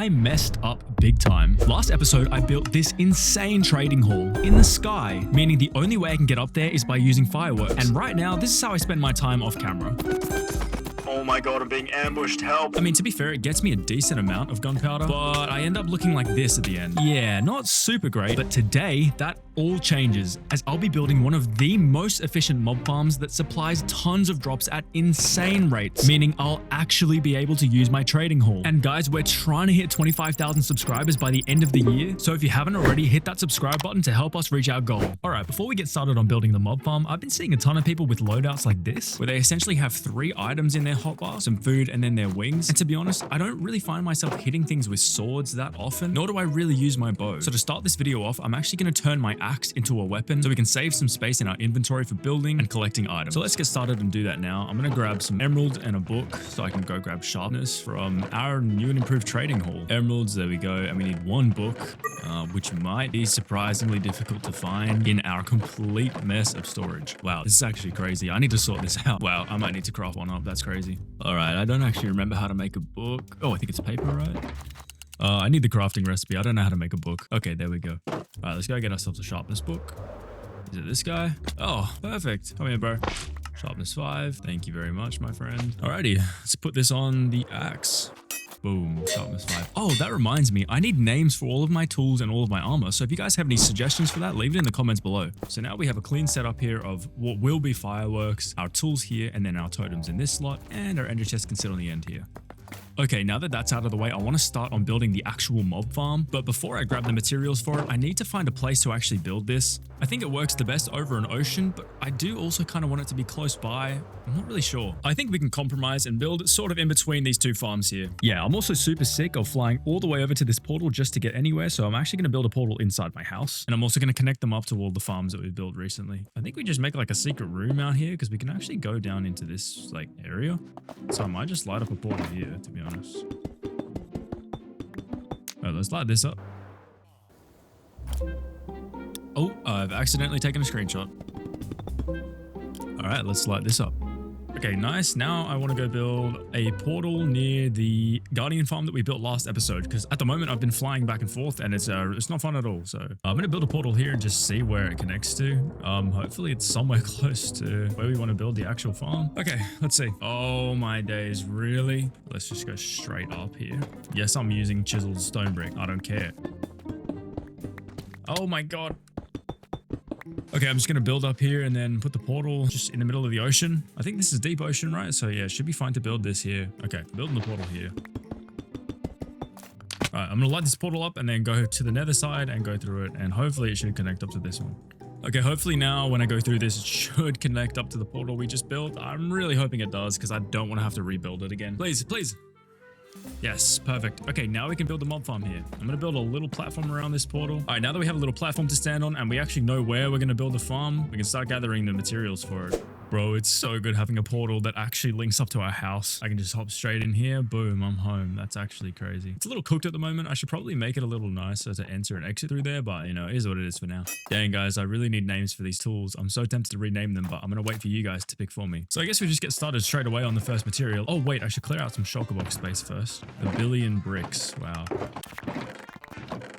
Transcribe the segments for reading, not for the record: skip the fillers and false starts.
I messed up big time. Last episode, I built this insane trading hall in the sky, meaning the only way I can get up there is by using fireworks. And right now, this is how I spend my time off camera. Oh my god, I'm being ambushed, help! I mean, to be fair, it gets me a decent amount of gunpowder, but I end up looking like this at the end. Yeah, not super great, but today, that all changes, as I'll be building one of the most efficient mob farms that supplies tons of drops at insane rates, meaning I'll actually be able to use my trading hall. And guys, we're trying to hit 25,000 subscribers by the end of the year, so if you haven't already, hit that subscribe button to help us reach our goal. Alright, before we get started on building the mob farm, I've been seeing a ton of people with loadouts like this, where they essentially have 3 items in their hotbar, some food, and then their wings. And to be honest, I don't really find myself hitting things with swords that often, nor do I really use my bow. So to start this video off, I'm actually going to turn my axe into a weapon so we can save some space in our inventory for building and collecting items. So let's get started and do that now. I'm going to grab some emerald and a book so I can go grab sharpness from our new and improved trading hall. Emeralds, there we go. And we need 1 book, which might be surprisingly difficult to find in our complete mess of storage. Wow, this is actually crazy. I need to sort this out. Wow, I might need to craft one up. That's crazy. All right, I don't actually remember how to make a book. Oh, I think it's paper, right? I need the crafting recipe. I don't know how to make a book. Okay, there we go. All right, let's go get ourselves a sharpness book. Is it this guy? Oh, perfect. Come here, bro. Sharpness 5. Thank you very much, my friend. Alrighty, let's put this on the axe. Boom, sharpness 5. Oh, that reminds me, I need names for all of my tools and all of my armor. So if you guys have any suggestions for that, leave it in the comments below. So now we have a clean setup here of what will be fireworks, our tools here, and then our totems in this slot, and our ender chest can sit on the end here. Okay, now that that's out of the way, I want to start on building the actual mob farm. But before I grab the materials for it, I need to find a place to actually build this. I think it works the best over an ocean, but I do also kind of want it to be close by. I'm not really sure. I think we can compromise and build sort of in between these 2 farms here. Yeah, I'm also super sick of flying all the way over to this portal just to get anywhere. So I'm actually going to build a portal inside my house. And I'm also going to connect them up to all the farms that we've built recently. I think we just make like a secret room out here because we can actually go down into this like area. So I might just light up a portal here, to be honest. Oh, let's light this up. Oh, I've accidentally taken a screenshot. All right, let's light this up. Okay, nice. Now I want to go build a portal near the Guardian farm that we built last episode, because at the moment I've been flying back and forth and it's not fun at all. So I'm going to build a portal here and just see where it connects to. Hopefully it's somewhere close to where we want to build the actual farm. Okay, let's see. Oh my days, really? Let's just go straight up here. Yes, I'm using chiseled stone brick. I don't care. Oh my god. Okay, I'm just going to build up here and then put the portal just in the middle of the ocean. I think this is deep ocean, right? So yeah, it should be fine to build this here. Okay, building the portal here. All right, I'm going to light this portal up and then go to the nether side and go through it. And hopefully it should connect up to this one. Okay, hopefully now when I go through this, it should connect up to the portal we just built. I'm really hoping it does because I don't want to have to rebuild it again. Please, please. Yes, perfect. Okay, now we can build the mob farm here. I'm going to build a little platform around this portal. All right, now that we have a little platform to stand on and we actually know where we're going to build the farm, we can start gathering the materials for it. Bro, it's so good having a portal that actually links up to our house. I can just hop straight in here. Boom, I'm home. That's actually crazy. It's a little cooked at the moment. I should probably make it a little nicer to enter and exit through there, but you know, it is what it is for now. Dang, guys, I really need names for these tools. I'm so tempted to rename them, but I'm going to wait for you guys to pick for me. So I guess we just get started straight away on the first material. Oh, wait, I should clear out some shulker box space first. 1 billion bricks. Wow.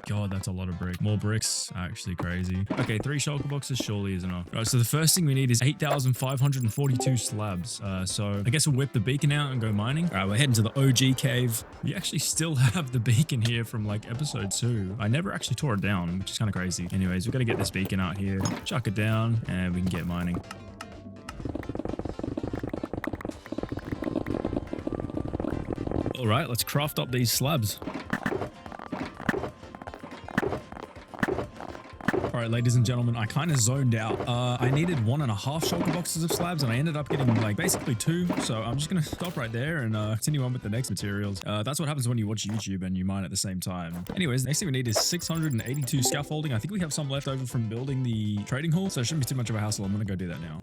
God, that's a lot of bricks. More bricks, actually crazy. Okay, 3 shulker boxes surely is enough. Right, so the first thing we need is 8,542 slabs. So I guess we'll whip the beacon out and go mining. All right, we're heading to the OG cave. We actually still have the beacon here from like episode 2. I never actually tore it down, which is kind of crazy. Anyways, we've got to get this beacon out here, chuck it down, and we can get mining. All right, let's craft up these slabs. All right, ladies and gentlemen, I kind of zoned out. I needed 1.5 shulker boxes of slabs and I ended up getting like basically 2. So I'm just going to stop right there and continue on with the next materials. That's what happens when you watch YouTube and you mine at the same time. Anyways, next thing we need is 682 scaffolding. I think we have some left over from building the trading hall, so it shouldn't be too much of a hassle. I'm going to go do that now.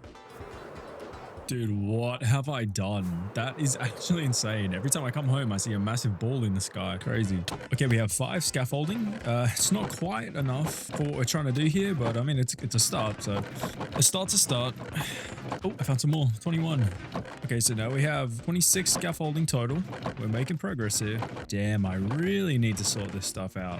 Dude, what have I done? That is actually insane. Every time I come home, I see a massive ball in the sky. Crazy. Okay, we have 5 scaffolding. It's not quite enough for what we're trying to do here, but I mean, it's a start. So a start's a start. Oh, I found some more. 21. Okay, so now we have 26 scaffolding total. We're making progress here. Damn, I really need to sort this stuff out.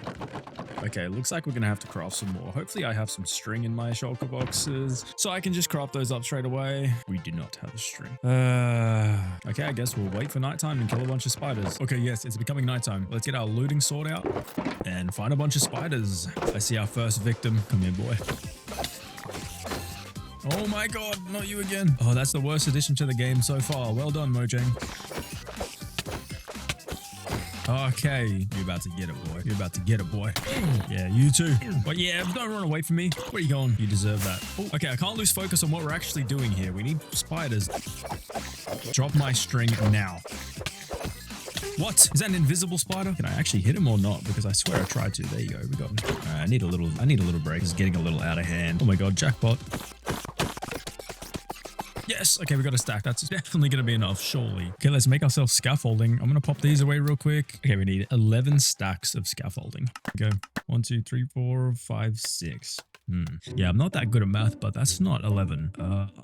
Okay, looks like we're going to have to craft some more. Hopefully I have some string in my shulker boxes, so I can just craft those up straight away. We do not have a string. Okay, I guess we'll wait for nighttime and kill a bunch of spiders. Okay, yes, it's becoming nighttime. Let's get our looting sword out and find a bunch of spiders. I see our first victim. Come here, boy. Oh my god, not you again. Oh, that's the worst addition to the game so far. Well done, Mojang. Okay, you're about to get it, boy. You're about to get it, boy. Yeah, you too. But yeah, don't run away from me. Where are you going? You deserve that. Oh, okay, I can't lose focus on what we're actually doing here. We need spiders. Drop my string now. What? Is that an invisible spider? Can I actually hit him or not? Because I swear I tried to. There you go. We got him. I need a little break. This is getting a little out of hand. Oh my god, jackpot. Yes. Okay, we got a stack. That's definitely going to be enough, surely. Okay, let's make ourselves scaffolding. I'm going to pop these away real quick. Okay, we need 11 stacks of scaffolding. Okay. 1, 2, 3, 4, 5, 6. Yeah, I'm not that good at math, but that's not 11.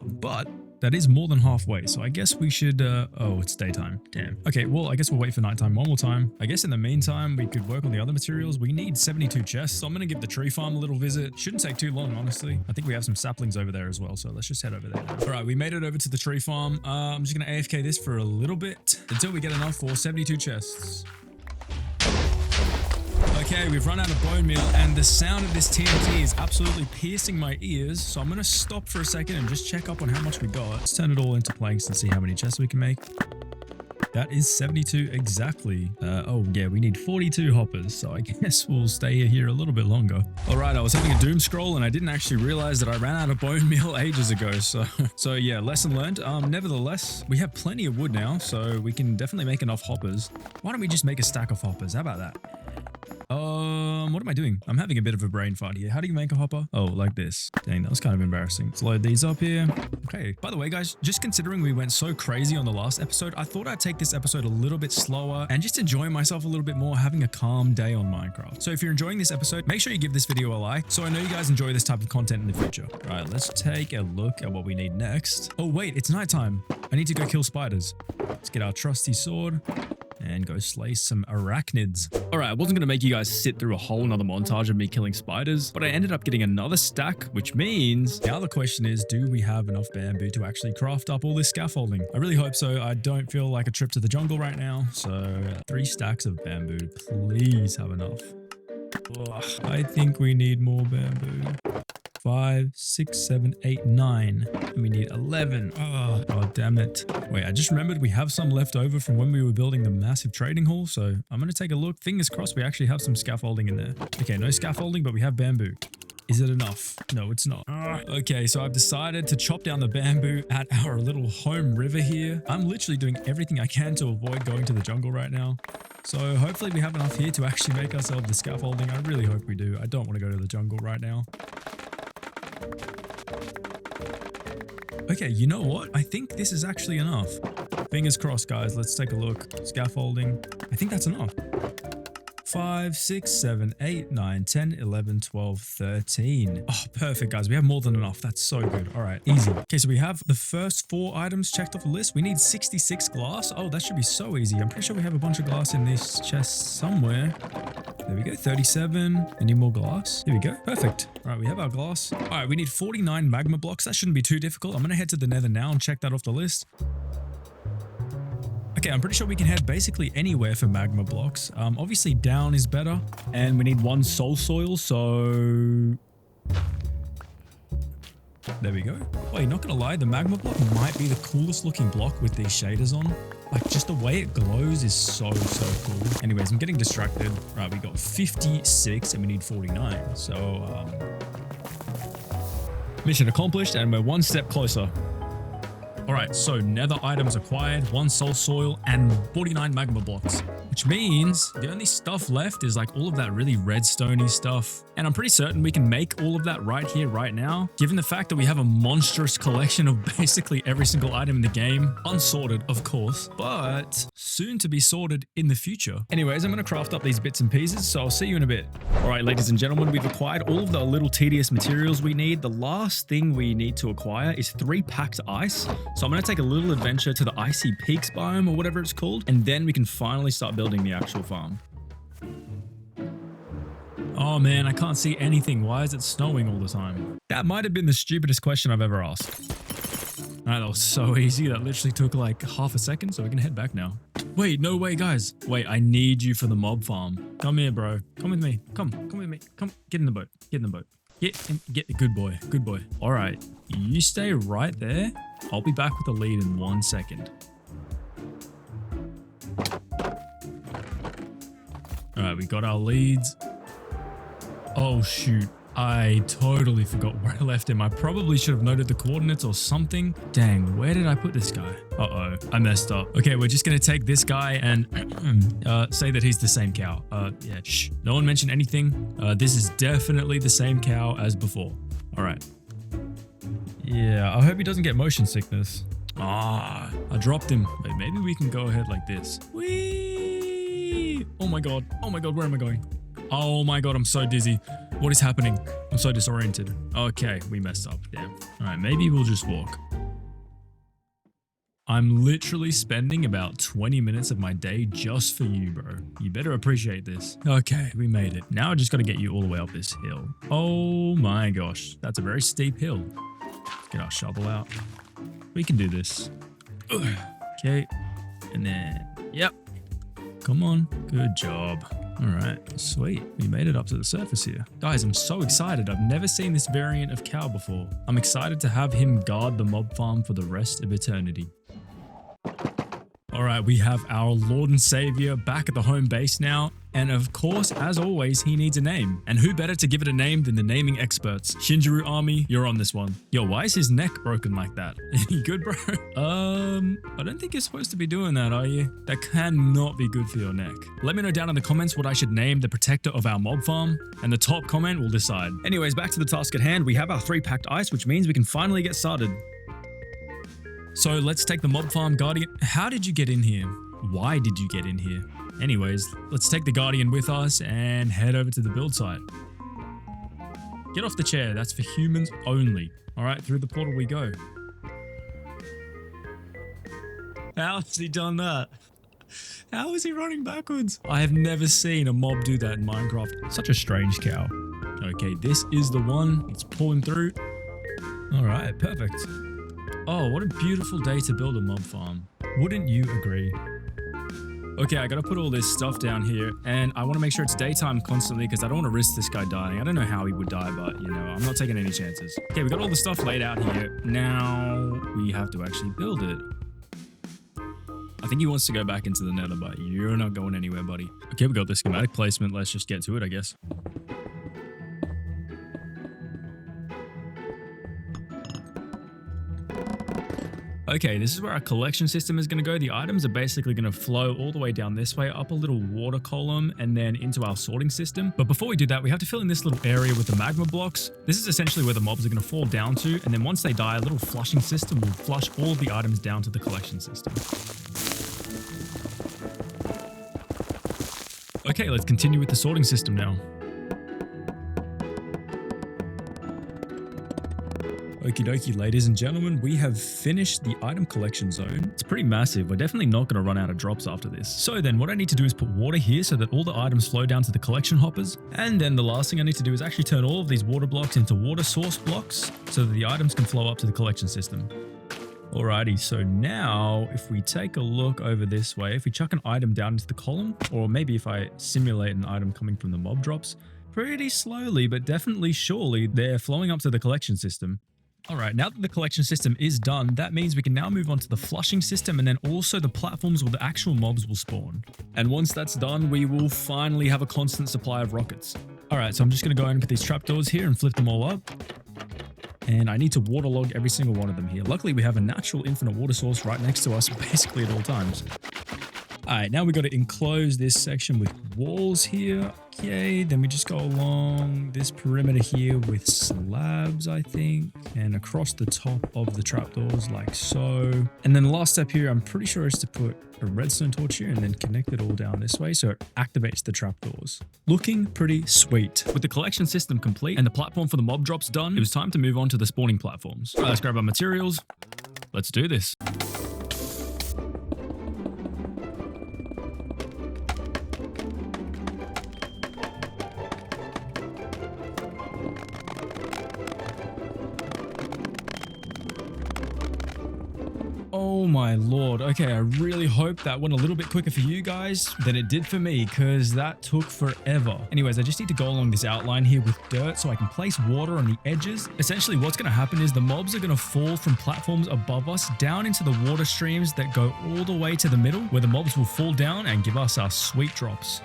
But that is more than halfway. So I guess we should, oh, it's daytime. Damn. Okay, well, I guess we'll wait for nighttime one more time. I guess in the meantime, we could work on the other materials. We need 72 chests. So I'm going to give the tree farm a little visit. Shouldn't take too long, honestly. I think we have some saplings over there as well. So let's just head over there. All right, we made it over to the tree farm. I'm just going to AFK this for a little bit until we get enough for 72 chests. Okay, we've run out of bone meal and the sound of this TNT is absolutely piercing my ears. So I'm going to stop for a second and just check up on how much we got. Let's turn it all into planks and see how many chests we can make. That is 72 exactly. Oh yeah, we need 42 hoppers. So I guess we'll stay here a little bit longer. All right, I was having a doom scroll and I didn't actually realize that I ran out of bone meal ages ago. So yeah, lesson learned. Nevertheless, we have plenty of wood now, so we can definitely make enough hoppers. Why don't we just make a stack of hoppers? How about that? What am I doing? I'm having a bit of a brain fart here. How do you make a hopper? Oh, like this. Dang, that was kind of embarrassing. Let's load these up here. Okay. By the way, guys, just considering we went so crazy on the last episode, I thought I'd take this episode a little bit slower and just enjoy myself a little bit more, having a calm day on Minecraft. So if you're enjoying this episode, make sure you give this video a like so I know you guys enjoy this type of content in the future. All right, let's take a look at what we need next. Oh, wait, it's nighttime. I need to go kill spiders. Let's get our trusty sword and go slay some arachnids. All right, I wasn't going to make you guys sit through a whole nother montage of me killing spiders, but I ended up getting another stack, which means now the question is, do we have enough bamboo to actually craft up all this scaffolding? I really hope so. I don't feel like a trip to the jungle right now. So 3 stacks of bamboo, please have enough. Ugh, I think we need more bamboo. 5, 6, 7, 8, 9. And we need 11. Oh, god damn it. Wait, I just remembered we have some left over from when we were building the massive trading hall. So I'm going to take a look. Fingers crossed we actually have some scaffolding in there. Okay, no scaffolding, but we have bamboo. Is it enough? No, it's not. Okay, so I've decided to chop down the bamboo at our little home river here. I'm literally doing everything I can to avoid going to the jungle right now. So hopefully we have enough here to actually make ourselves the scaffolding. I really hope we do. I don't want to go to the jungle right now. Okay, you know what? I think this is actually enough. Fingers crossed, guys. Let's take a look. Scaffolding. I think that's enough. 5, 6, 7, 8, 9, 10, 11, 12, 13. Oh, perfect, guys. We have more than enough. That's so good. All right, easy. Okay, so we have the first 4 items checked off the list. We need 66 glass. Oh, that should be so easy. I'm pretty sure we have a bunch of glass in this chest somewhere. There we go, 37. We need more glass. Here we go, perfect. All right, we have our glass. All right, we need 49 magma blocks. That shouldn't be too difficult. I'm gonna head to the nether now and check that off the list. Okay, I'm pretty sure we can head basically anywhere for magma blocks. Obviously down is better, and we need 1 soul soil, so there we go. Wait, not gonna lie, the magma block might be the coolest looking block with these shaders on. Like, just the way it glows is so cool. Anyways, I'm getting distracted. Right, we got 56 and we need 49. So, mission accomplished and we're 1 step closer. All right, so nether items acquired, 1 soul soil, and 49 magma blocks, which means the only stuff left is like all of that really redstone-y stuff. And I'm pretty certain we can make all of that right here, right now, given the fact that we have a monstrous collection of basically every single item in the game, unsorted, of course, but soon to be sorted in the future. Anyways, I'm going to craft up these bits and pieces, so I'll see you in a bit. All right, ladies and gentlemen, we've acquired all of the little tedious materials we need. The last thing we need to acquire is 3 packed ice. So I'm going to take a little adventure to the Icy Peaks biome or whatever it's called, and then we can finally start building the actual farm. Oh man, I can't see anything. Why is it snowing all the time? That might have been the stupidest question I've ever asked. Alright, that was so easy. That literally took like half a second, so we can head back now. Wait, no way, guys. Wait, I need you for the mob farm. Come here, bro. Come with me. Come with me. Come, get in the boat. Get in the boat. Get, good boy. Good boy. All right, you stay right there. I'll be back with the lead in 1 second. All right, we got our leads. Oh shoot, I totally forgot where I left him. I probably should have noted the coordinates or something. Dang, where did I put this guy? Uh-oh, I messed up. Okay, we're just gonna take this guy and say that he's the same cow. Yeah, shh. No one mentioned anything. This is definitely the same cow as before. All right. Yeah, I hope he doesn't get motion sickness. Ah, I dropped him. Wait, maybe we can go ahead like this. Whee! Oh my god, where am I going? Oh my god, I'm so dizzy. What is happening? I'm so disoriented. Okay, we messed up. Damn. All right, maybe we'll just walk. I'm literally spending about 20 minutes of my day just for you, bro. You better appreciate this. Okay, we made it. Now I just got to get you all the way up this hill. Oh my gosh, that's a very steep hill. Get our shovel out. We can do this. Ugh. Okay, and then, yep. Come on, good job. All right, sweet. We made it up to the surface here. Guys, I'm so excited. I've never seen this variant of cow before. I'm excited to have him guard the mob farm for the rest of eternity. All right, we have our Lord and Savior back at the home base now. And of course, as always, he needs a name. And who better to give it a name than the naming experts? Shinjiru Army, you're on this one. Yo, why is his neck broken like that? You good, bro? I don't think you're supposed to be doing that, are you? That cannot be good for your neck. Let me know down in the comments what I should name the protector of our mob farm, and the top comment will decide. Anyways, back to the task at hand. We have our 3 packed ice, which means we can finally get started. So let's take the mob farm guardian. How did you get in here? Why did you get in here? Anyways, let's take the guardian with us and head over to the build site. Get off the chair. That's for humans only. All right, through the portal we go. How has he done that? How is he running backwards? I have never seen a mob do that in Minecraft. Such a strange cow. Okay, this is the one. Let's pull him through. All right, perfect. Oh, what a beautiful day to build a mob farm. Wouldn't you agree? Okay, I gotta put all this stuff down here, and I want to make sure it's daytime constantly because I don't want to risk this guy dying. I don't know how he would die, but, you know, I'm not taking any chances. Okay, we got all the stuff laid out here. Now we have to actually build it. I think he wants to go back into the nether, but you're not going anywhere, buddy. Okay, we got the schematic placement. Let's just get to it, I guess. Okay, this is where our collection system is going to go. The items are basically going to flow all the way down this way, up a little water column, and then into our sorting system. But before we do that, we have to fill in this little area with the magma blocks. This is essentially where the mobs are going to fall down to, and then once they die, a little flushing system will flush all of the items down to the collection system. Okay, let's continue with the sorting system now. Okie dokie, ladies and gentlemen, we have finished the item collection zone. It's pretty massive. We're definitely not going to run out of drops after this. So then what I need to do is put water here so that all the items flow down to the collection hoppers. And then the last thing I need to do is actually turn all of these water blocks into water source blocks so that the items can flow up to the collection system. Alrighty, so now if we take a look over this way, if we chuck an item down into the column, or maybe if I simulate an item coming from the mob drops, pretty slowly but definitely surely they're flowing up to the collection system. Alright, now that the collection system is done, that means we can now move on to the flushing system and then also the platforms where the actual mobs will spawn. And once that's done, we will finally have a constant supply of rockets. Alright, so I'm just going to go in and put these trapdoors here and flip them all up. And I need to waterlog every single one of them here. Luckily, we have a natural infinite water source right next to us, basically at all times. All right, now we got to enclose this section with walls here. Okay, then we just go along this perimeter here with slabs, I think, and across the top of the trapdoors like so. And then the last step here, I'm pretty sure is to put a redstone torch here and then connect it all down this way so it activates the trapdoors. Looking pretty sweet. With the collection system complete and the platform for the mob drops done, it was time to move on to the spawning platforms. All right, let's grab our materials. Let's do this. Oh my lord. Okay, I really hope that went a little bit quicker for you guys than it did for me, because that took forever. Anyways, I just need to go along this outline here with dirt so I can place water on the edges. Essentially, what's going to happen is the mobs are going to fall from platforms above us down into the water streams that go all the way to the middle, where the mobs will fall down and give us our sweet drops.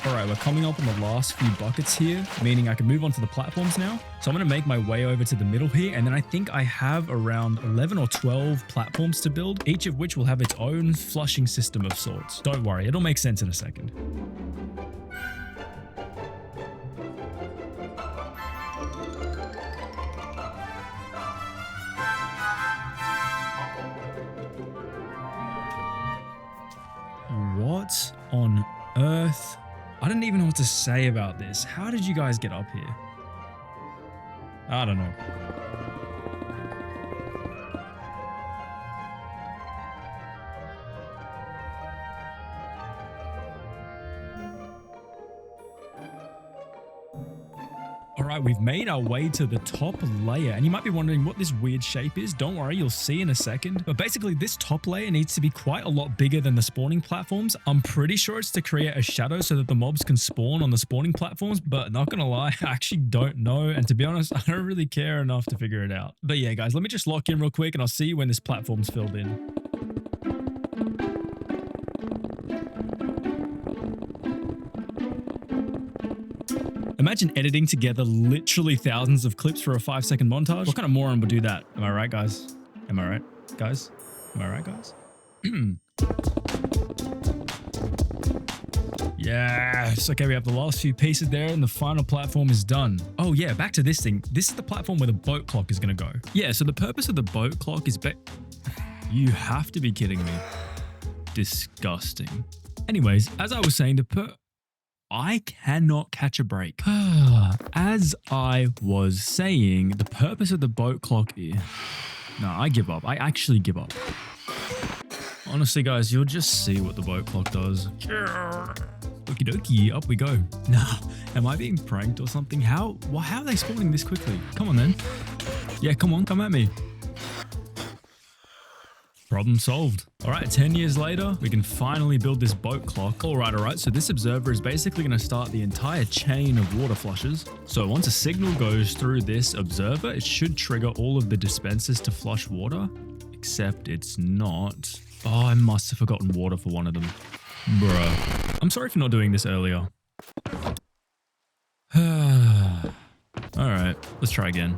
All right, we're coming up on the last few buckets here, meaning I can move on to the platforms now. So I'm going to make my way over to the middle here, and then I think I have around 11 or 12 platforms to build, each of which will have its own flushing system of sorts. Don't worry, it'll make sense in a second. What on earth? I don't even know what to say about this. How did you guys get up here? I don't know. All right, we've made our way to the top layer, and you might be wondering what this weird shape is. Don't worry, you'll see in a second. But basically, this top layer needs to be quite a lot bigger than the spawning platforms. I'm pretty sure it's to create a shadow so that the mobs can spawn on the spawning platforms, but not gonna lie, I actually don't know. And to be honest, I don't really care enough to figure it out. But yeah, guys, let me just lock in real quick, and I'll see you when this platform's filled in. Imagine editing together literally thousands of clips for a 5-second montage. What kind of moron would do that? Am I right, guys? Am I right, guys? Am I right, guys? Yes. Okay, we have the last few pieces there and the final platform is done. Oh yeah, back to this thing. This is the platform where the boat clock is going to go. Yeah, so the purpose of the boat clock is You have to be kidding me. Disgusting. Anyways, as I was saying, I cannot catch a break. As I was saying, the purpose of the boat clock is... No, I give up. I actually give up. Honestly, guys, you'll just see what the boat clock does. Okie dokie, up we go. Nah, am I being pranked or something? How are they spawning this quickly? Come on then. Yeah, come on, come at me. Problem solved. All right, 10 years later, we can finally build this boat clock. All right. So this observer is basically going to start the entire chain of water flushes. So once a signal goes through this observer, it should trigger all of the dispensers to flush water, except it's not. Oh, I must have forgotten water for one of them. Bruh. I'm sorry for not doing this earlier. All right, let's try again.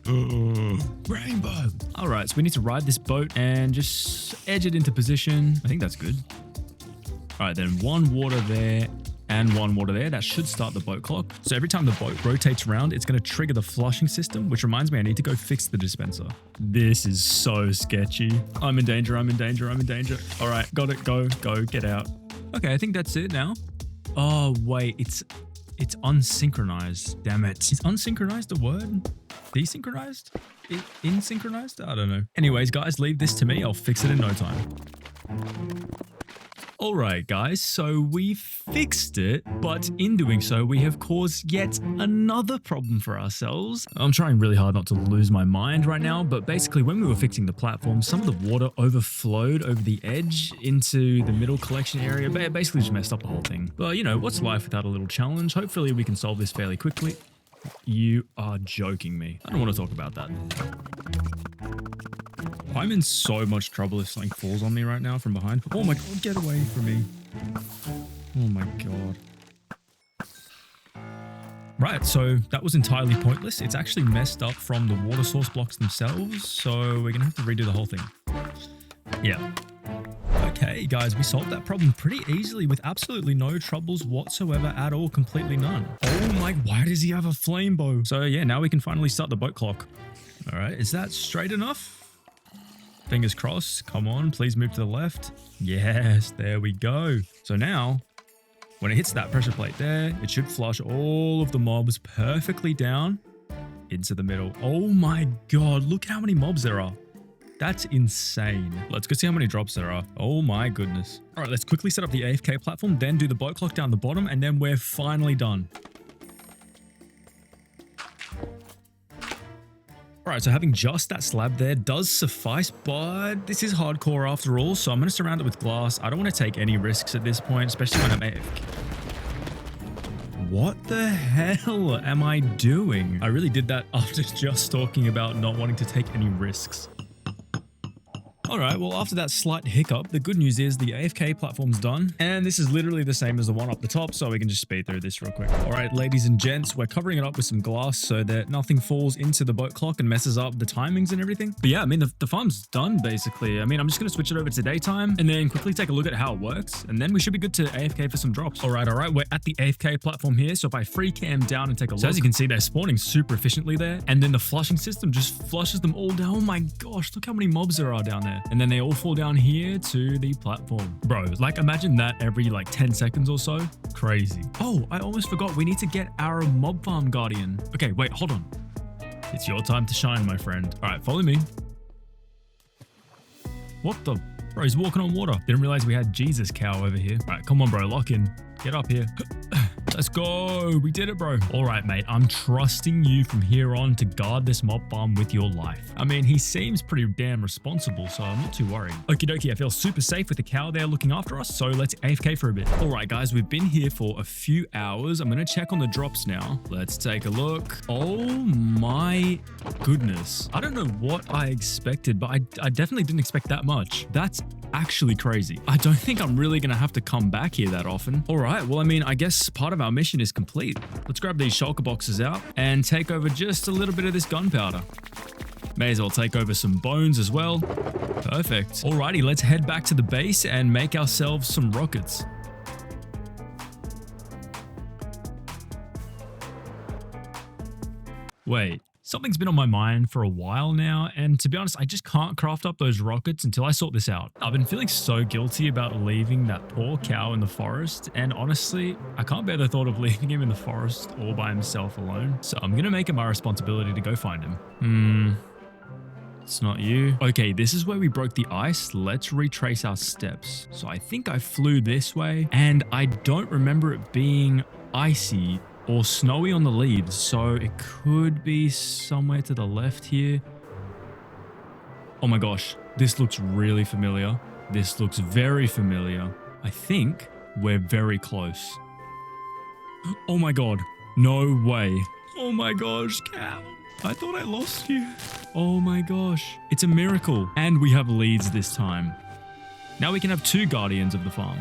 Rainbow. All right, so we need to ride this boat and just edge it into position. I think that's good. All right, then one water there and one water there. That should start the boat clock. So every time the boat rotates around, it's going to trigger the flushing system, which reminds me I need to go fix the dispenser. This is so sketchy. I'm in danger. I'm in danger. I'm in danger. All right, got it. Go, get out. Okay, I think that's it now. Oh, wait, it's unsynchronized. Damn it. Is unsynchronized a word? Desynchronized? Insynchronized? I don't know. Anyways, guys, leave this to me. I'll fix it in no time. Alright guys, so we fixed it, but in doing so, we have caused yet another problem for ourselves. I'm trying really hard not to lose my mind right now, but basically when we were fixing the platform, some of the water overflowed over the edge into the middle collection area, but it basically just messed up the whole thing. But you know, what's life without a little challenge? Hopefully we can solve this fairly quickly. You are joking me. I don't want to talk about that. I'm in so much trouble if something falls on me right now from behind. Oh my god, get away from me. Oh my god. Right, so that was entirely pointless. It's actually messed up from the water source blocks themselves, so we're gonna have to redo the whole thing. Yeah. Okay, guys, we solved that problem pretty easily with absolutely no troubles whatsoever at all, completely none. Oh my, why does he have a flame bow? So yeah, now we can finally start the boat clock. All right, is that straight enough? Fingers crossed. Come on, please move to the left. Yes, there we go. So now, when it hits that pressure plate there, it should flush all of the mobs perfectly down into the middle. Oh my God, look how many mobs there are. That's insane. Let's go see how many drops there are. Oh my goodness. All right, let's quickly set up the AFK platform, then do the boat clock down the bottom, and then we're finally done. All right, so having just that slab there does suffice, but this is hardcore after all, so I'm going to surround it with glass. I don't want to take any risks at this point, especially when I'm AFK. What the hell am I doing? I really did that after just talking about not wanting to take any risks. Alright, well after that slight hiccup, the good news is the AFK platform's done, and this is literally the same as the one up the top, so we can just speed through this real quick. Alright, ladies and gents, we're covering it up with some glass so that nothing falls into the boat clock and messes up the timings and everything. But yeah, I mean, the farm's done basically. I mean, I'm just going to switch it over to daytime and then quickly take a look at how it works, and then we should be good to AFK for some drops. Alright, we're at the AFK platform here, so if I free cam down and take a look, so as you can see, they're spawning super efficiently there, and then the flushing system just flushes them all down. Oh my gosh, look how many mobs there are down there. And then they all fall down here to the platform. Bro, like imagine that every like 10 seconds or so. Crazy. Oh, I almost forgot. We need to get our mob farm guardian. Okay, wait, hold on. It's your time to shine, my friend. All right, follow me. What the? Bro, he's walking on water. Didn't realize we had Jesus cow over here. All right, come on, bro, lock in. Get up here. Let's go. We did it, bro. All right, mate. I'm trusting you from here on to guard this mob farm with your life. I mean, he seems pretty damn responsible, so I'm not too worried. Okie dokie. I feel super safe with the cow there looking after us, so let's AFK for a bit. All right, guys. We've been here for a few hours. I'm going to check on the drops now. Let's take a look. Oh my goodness. I don't know what I expected, but I definitely didn't expect that much. That's actually crazy. I don't think I'm really going to have to come back here that often. All right. Well, I mean, I guess part of our mission is complete. Let's grab these shulker boxes out and take over just a little bit of this gunpowder. May as well take over some bones as well. Perfect. Alrighty, let's head back to the base and make ourselves some rockets. Wait. Something's been on my mind for a while now, and to be honest, I just can't craft up those rockets until I sort this out. I've been feeling so guilty about leaving that poor cow in the forest, and honestly, I can't bear the thought of leaving him in the forest all by himself alone, so I'm gonna make it my responsibility to go find him. It's not you. Okay, this is where we broke the ice. Let's retrace our steps. So I think I flew this way, and I don't remember it being icy or snowy on the leaves, so it could be somewhere to the left here. Oh my gosh, this looks really familiar. This looks very familiar. I think we're very close. Oh my god, no way. Oh my gosh, cow. I thought I lost you. Oh my gosh, it's a miracle. And we have leads this time. Now we can have 2 guardians of the farm.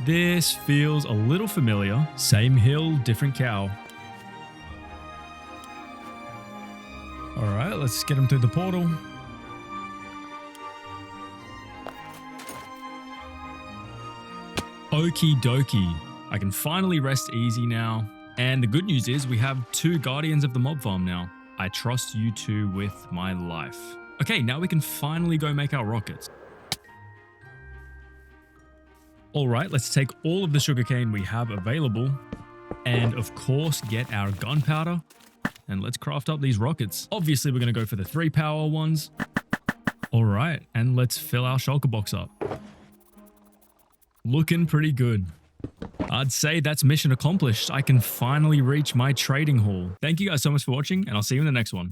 This feels a little familiar. Same hill, different cow. All right, let's get him through the portal. Okie dokie. I can finally rest easy now. And the good news is we have 2 guardians of the mob farm now. I trust you 2 with my life. Okay, now we can finally go make our rockets. All right, let's take all of the sugarcane we have available and of course get our gunpowder and let's craft up these rockets. Obviously, we're going to go for the 3 power ones. All right, and let's fill our shulker box up. Looking pretty good. I'd say that's mission accomplished. I can finally reach my trading hall. Thank you guys so much for watching, and I'll see you in the next one.